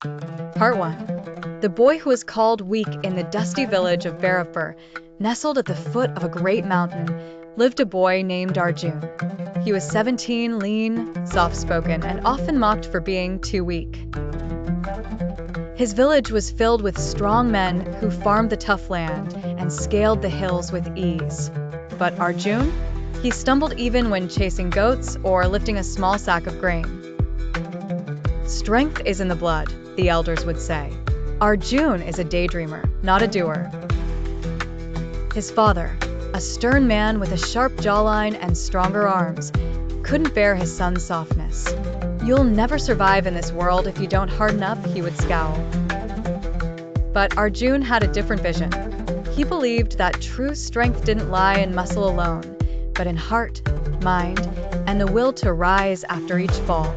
Part 1. The boy who was called weak in the dusty village of Bhairavpur, nestled at the foot of a great mountain, lived a boy named Arjun. He was 17, lean, soft-spoken, and often mocked for being too weak. His village was filled with strong men who farmed the tough land and scaled the hills with ease. But Arjun? He stumbled even when chasing goats or lifting a small sack of grain. Strength is in the blood, the elders would say. Arjun is a daydreamer, not a doer. His father, a stern man with a sharp jawline and stronger arms, couldn't bear his son's softness. "You'll never survive in this world if you don't harden up," he would scowl. But Arjun had a different vision. He believed that true strength didn't lie in muscle alone, but in heart, mind, and the will to rise after each fall.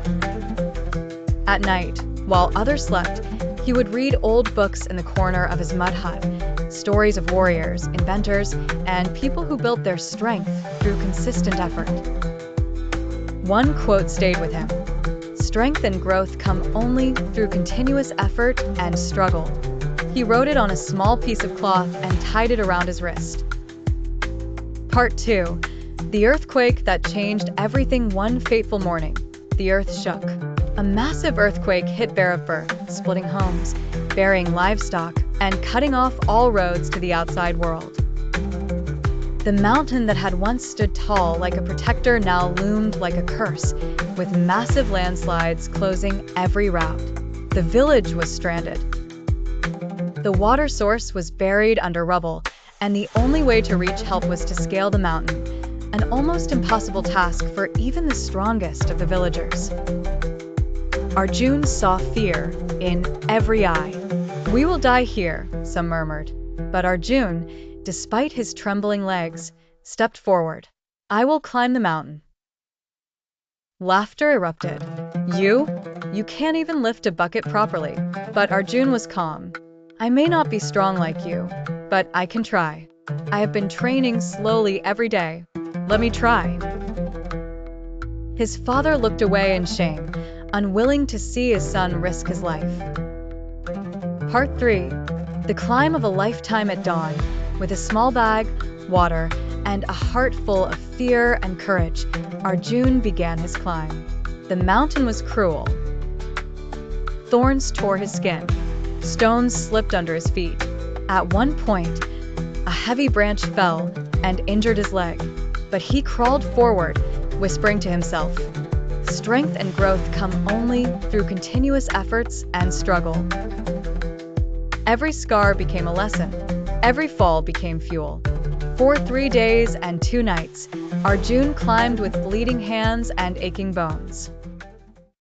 At night, while others slept, he would read old books in the corner of his mud hut, stories of warriors, inventors, and people who built their strength through consistent effort. One quote stayed with him: "Strength and growth come only through continuous effort and struggle." He wrote it on a small piece of cloth and tied it around his wrist. Part 2. The earthquake that changed everything. One fateful morning, the earth shook. A massive earthquake hit Bhairavpur, splitting homes, burying livestock, and cutting off all roads to the outside world. The mountain that had once stood tall like a protector now loomed like a curse, with massive landslides closing every route. The village was stranded. The water source was buried under rubble, and the only way to reach help was to scale the mountain, an almost impossible task for even the strongest of the villagers. Arjun saw fear in every eye. "We will die here," some murmured. But Arjun, despite his trembling legs, stepped forward. "I will climb the mountain." Laughter erupted. You can't even lift a bucket properly." But Arjun was calm. "I may not be strong like you, but I can try. I have been training slowly every day. Let me try." His father looked away in shame, unwilling to see his son risk his life. Part 3. The climb of a lifetime at dawn. With a small bag, water, and a heart full of fear and courage, Arjun began his climb. The mountain was cruel. Thorns tore his skin. Stones slipped under his feet. At one point, a heavy branch fell and injured his leg, but he crawled forward, whispering to himself, "Strength and growth come only through continuous efforts and struggle." Every scar became a lesson. Every fall became fuel. For 3 days and 2 nights, Arjun climbed with bleeding hands and aching bones.